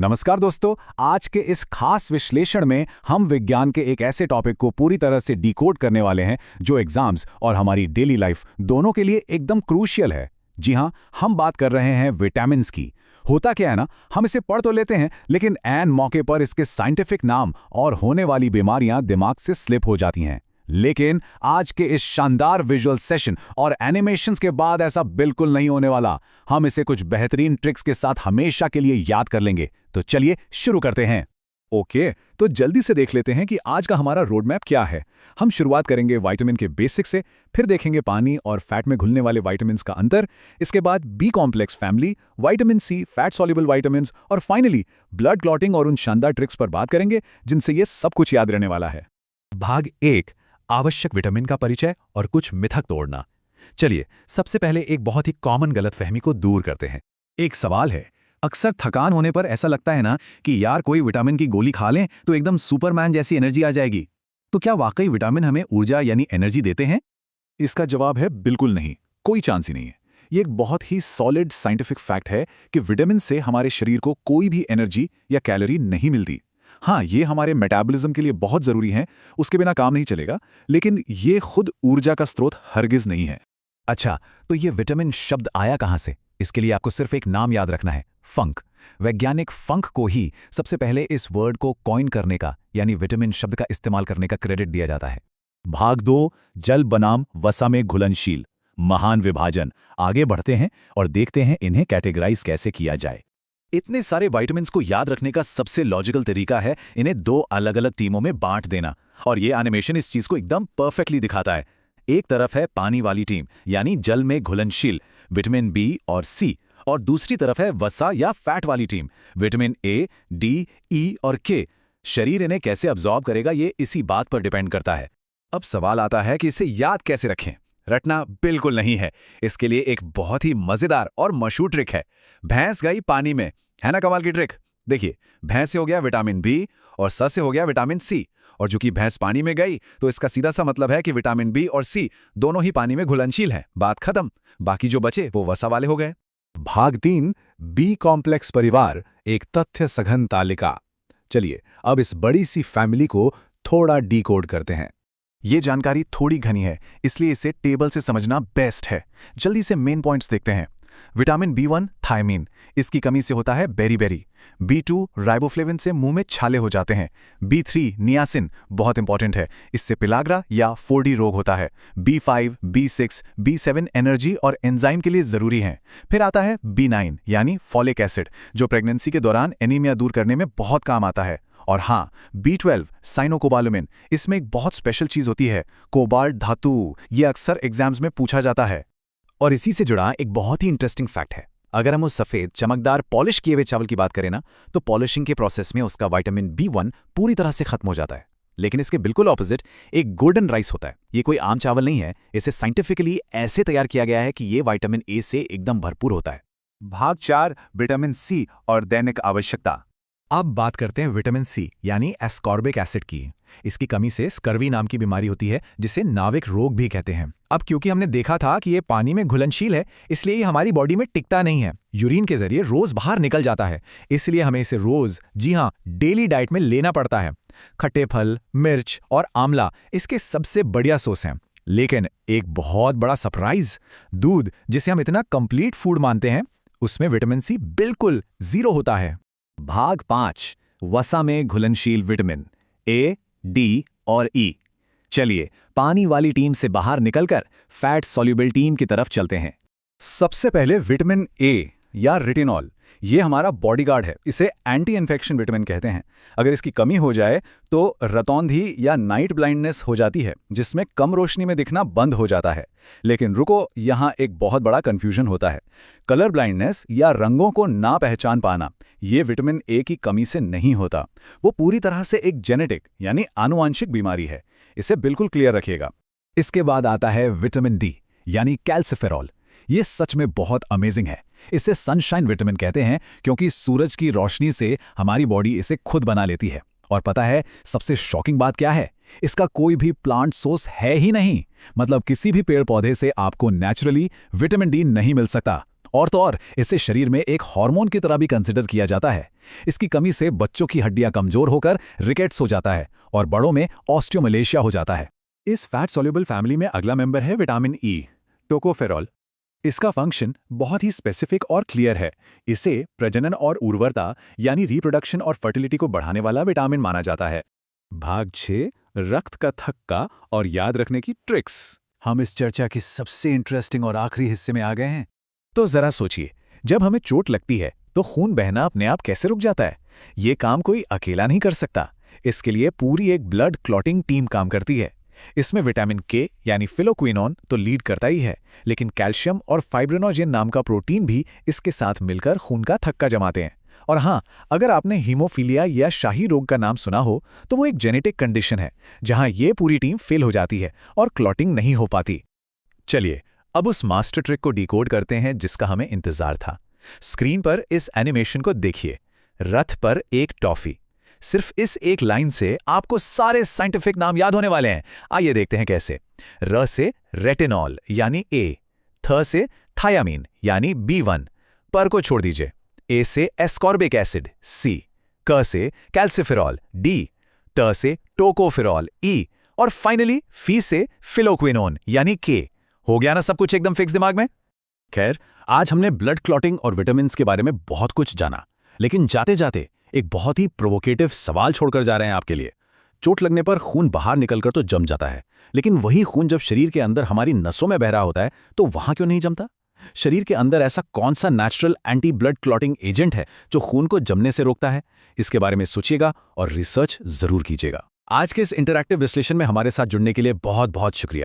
नमस्कार दोस्तों, आज के इस खास विश्लेषण में हम विज्ञान के एक ऐसे टॉपिक को पूरी तरह से डिकोड करने वाले हैं जो एग्जाम्स और हमारी डेली लाइफ दोनों के लिए एकदम क्रूशियल है। जी हाँ, हम बात कर रहे हैं विटामिन्स की। होता क्या है ना, हम इसे पढ़ तो लेते हैं लेकिन ऐन मौके पर इसके साइंटिफिक नाम और होने वाली बीमारियां दिमाग से स्लिप हो जाती हैं। लेकिन आज के इस शानदार विजुअल सेशन और एनिमेशंस के बाद ऐसा बिल्कुल नहीं होने वाला। हम इसे कुछ बेहतरीन ट्रिक्स के साथ हमेशा के लिए याद कर लेंगे। तो चलिए शुरू करते हैं। ओके, तो जल्दी से देख लेते हैं कि आज का हमारा रोड मैप क्या है। हम शुरुआत करेंगे विटामिन के बेसिक से, फिर देखेंगे पानी और फैट में घुलने वाले विटामिन्स का अंतर, इसके बाद B complex family, vitamin C, fat soluble vitamins और फाइनली ब्लड क्लॉटिंग और उन शानदार ट्रिक्स पर बात करेंगे जिनसे ये सब कुछ याद रहने वाला है। भाग 1, आवश्यक विटामिन का परिचय और कुछ मिथक तोड़ना। चलिए सबसे पहले एक बहुत ही कॉमन गलतफहमी को दूर करते हैं। एक सवाल है, अक्सर थकान होने पर ऐसा लगता है ना कि यार कोई विटामिन की गोली खा लें तो एकदम सुपरमैन जैसी एनर्जी आ जाएगी। तो क्या वाकई विटामिन हमें ऊर्जा यानी एनर्जी देते हैं? इसका जवाब है बिल्कुल नहीं, कोई चांस ही नहीं है। ये एक बहुत ही सॉलिड साइंटिफिक फैक्ट है कि विटामिन से हमारे शरीर को कोई भी एनर्जी या कैलोरी नहीं मिलती। हाँ, ये हमारे मेटाबॉलिज्म के लिए बहुत जरूरी है, उसके बिना काम नहीं चलेगा, लेकिन ये खुद ऊर्जा का स्रोत हरगिज नहीं है। अच्छा, तो ये विटामिन शब्द आया कहाँ से? इसके लिए आपको सिर्फ एक नाम याद रखना है, फंक। वैज्ञानिक फंक को ही सबसे पहले इस वर्ड को कॉइन करने का यानी विटामिन शब्द का इस्तेमाल करने का क्रेडिट दिया जाता है। भाग 2, जल बनाम वसा में घुलनशील, महान विभाजन। आगे बढ़ते हैं और देखते हैं इन्हें कैटेगराइज कैसे किया जाए। इतने सारे विटामिन्स को याद रखने का सबसे लॉजिकल तरीका है इन्हें 2 अलग अलग टीमों में बांट देना, और ये एनिमेशन इस चीज को एकदम परफेक्टली दिखाता है। एक तरफ है पानी वाली टीम यानी जल में घुलनशील विटामिन बी और सी, और दूसरी तरफ है वसा या फैट वाली टीम विटामिन ए, डी, ई और के। शरीर इन्हें कैसे अब्जॉर्ब करेगा ये इसी बात पर डिपेंड करता है। अब सवाल आता है कि इसे याद कैसे रखें। रटना बिल्कुल नहीं है, इसके लिए एक बहुत ही मजेदार और मशहूर ट्रिक है। भैंस गई पानी में, है ना कमाल की ट्रिक। देखिए, भैंस से हो गया विटामिन बी और स से हो गया विटामिन सी, और चूंकि भैंस पानी में गई तो इसका सीधा सा मतलब है कि विटामिन बी और सी दोनों ही पानी में घुलनशील हैं। बात खत्म। बाकी जो बचे वो वसा वाले हो गए। भाग 3, बी कॉम्प्लेक्स परिवार, एक तथ्य सघन तालिका। चलिए अब इस बड़ी सी फैमिली को थोड़ा डिकोड करते हैं। ये जानकारी थोड़ी घनी है, इसलिए इसे टेबल से समझना बेस्ट है। जल्दी से मेन पॉइंट्स देखते हैं। विटामिन B1 थायमीन, इसकी कमी से होता है बेरी-बेरी। B2 राइबोफ्लेविन से मुंह में छाले हो जाते हैं। B3 नियासिन, बहुत इंपॉर्टेंट है, इससे पिलाग्रा या 4D रोग होता है। B5, B6, B7 एनर्जी और एंजाइम के लिए जरूरी हैं। फिर आता है B9 यानी फॉलिक एसिड, जो प्रेगनेंसी के दौरान एनीमिया दूर करने में बहुत काम आता है। और हाँ, B12 साइनोकोबालुमिन, इसमें एक बहुत स्पेशल चीज होती है, कोबाल्ट धातु। ये अक्सर एग्जाम्स में पूछा जाता है। और इसी से जुड़ा एक बहुत ही इंटरेस्टिंग फैक्ट है। अगर हम उस सफेद चमकदार पॉलिश किए हुए चावल की बात करें ना, तो पॉलिशिंग के प्रोसेस में उसका विटामिन B1 पूरी तरह से खत्म हो जाता है। लेकिन इसके बिल्कुल ऑपोजिट एक गोल्डन राइस होता है। ये कोई आम चावल नहीं है, इसे साइंटिफिकली ऐसे तैयार किया गया है कि ये विटामिन ए से एकदम भरपूर होता है। भाग 4, विटामिन सी और दैनिक आवश्यकता। अब बात करते हैं विटामिन सी यानी एस्कॉर्बिक एसिड की। इसकी कमी से स्कर्वी नाम की बीमारी होती है, जिसे नाविक रोग भी कहते हैं। अब क्योंकि हमने देखा था कि ये पानी में घुलनशील है, इसलिए ये हमारी बॉडी में टिकता नहीं है, यूरिन के जरिए रोज बाहर निकल जाता है। इसलिए हमें इसे रोज, जी हाँ, डेली डाइट में लेना पड़ता है। खट्टे फल, मिर्च और आंवला इसके सबसे बढ़िया सोर्स हैं। लेकिन एक बहुत बड़ा सरप्राइज, दूध, जिसे हम इतना कंप्लीट फूड मानते हैं, उसमें विटामिन सी बिल्कुल 0 होता है। भाग 5, वसा में घुलनशील विटामिन ए, डी और ई। चलिए पानी वाली टीम से बाहर निकलकर फैट सॉल्युबल टीम की तरफ चलते हैं। सबसे पहले विटामिन ए या रेटिनॉल, ये हमारा बॉडीगार्ड है। इसे एंटी इन्फेक्शन विटामिन कहते हैं। अगर इसकी कमी हो जाए तो रतौंधी या नाइट ब्लाइंडनेस हो जाती है, जिसमें कम रोशनी में दिखना बंद हो जाता है। लेकिन रुको, यहाँ एक बहुत बड़ा कंफ्यूजन होता है। कलर ब्लाइंडनेस या रंगों को ना पहचान पाना, ये विटामिन ए की कमी से नहीं होता। वो पूरी तरह से एक जेनेटिक यानी आनुवांशिक बीमारी है। इसे बिल्कुल क्लियर रखिएगा। इसके बाद आता है विटामिन डी यानी कैल्सिफेरॉल। ये सच में बहुत अमेजिंग है। इसे सनशाइन विटामिन कहते हैं क्योंकि सूरज की रोशनी से हमारी बॉडी इसे खुद बना लेती है। और पता है सबसे शॉकिंग बात क्या है? इसका कोई भी प्लांट सोर्स है ही नहीं। मतलब किसी भी पेड़ पौधे से आपको नेचुरली विटामिन डी नहीं मिल सकता। और तो और इसे शरीर में एक हार्मोन की तरह भी कंसिडर किया जाता है। इसकी कमी से बच्चों की हड्डियां कमजोर होकर रिकेट्स हो जाता है और बड़ों में ऑस्टियोमलेशिया हो जाता है। इस फैट सॉल्युबल फैमिली में अगला मेंबर है विटामिन ई, टोकोफेरॉल। इसका फंक्शन बहुत ही स्पेसिफिक और क्लियर है। इसे प्रजनन और उर्वरता यानी रिप्रोडक्शन और फर्टिलिटी को बढ़ाने वाला विटामिन माना जाता है। भाग 6, रक्त का थक्का और याद रखने की ट्रिक्स। हम इस चर्चा के सबसे इंटरेस्टिंग और आखिरी हिस्से में आ गए हैं। तो जरा सोचिए, जब हमें चोट लगती है तो खून बहना अपने आप कैसे रुक जाता है? ये काम कोई अकेला नहीं कर सकता। इसके लिए पूरी एक ब्लड क्लॉटिंग टीम काम करती है। इसमें विटामिन के यानी फिलोक्विनोन तो लीड करता ही है, लेकिन कैल्शियम और फाइब्रिनोजेन नाम का प्रोटीन भी इसके साथ मिलकर खून का थक्का जमाते हैं। और हाँ, अगर आपने हीमोफीलिया या शाही रोग का नाम सुना हो तो वो एक जेनेटिक कंडीशन है जहां ये पूरी टीम फेल हो जाती है और क्लॉटिंग नहीं हो पाती। चलिए अब उस मास्टर ट्रिक को डिकोड करते हैं जिसका हमें इंतजार था। स्क्रीन पर इस एनिमेशन को देखिए। रथ पर एक टॉफी। सिर्फ इस एक लाइन से आपको सारे साइंटिफिक नाम याद होने वाले हैं। आइए देखते हैं कैसे। र से रेटिनॉल यानी ए, थ से थायामीन यानी B1, पर को छोड़ दीजिए। ए से एस्कॉर्बिक एसिड C, क से कैल्सिफेरॉल D, ट से टोकोफेरॉल E और फाइनली फी से फिलोक्विनोन यानी K। हो गया ना सब कुछ एकदम फिक्स दिमाग में? खैर, आज हमने ब्लड क्लॉटिंग और विटामिन्स के बारे में बहुत कुछ जाना, लेकिन जाते जाते एक बहुत ही प्रोवोकेटिव सवाल छोड़कर जा रहे हैं आपके लिए। चोट लगने पर खून बाहर निकलकर तो जम जाता है, लेकिन वही खून जब शरीर के अंदर हमारी नसों में बह रहा होता है तो वहां क्यों नहीं जमता? शरीर के अंदर ऐसा कौन सा natural anti blood clotting agent है जो खून को जमने से रोकता है? इसके बारे में सोचिएगा और रिसर्च जरूर कीजिएगा। आज के इस इंटरैक्टिव विश्लेषण में हमारे साथ जुड़ने के लिए बहुत बहुत शुक्रिया।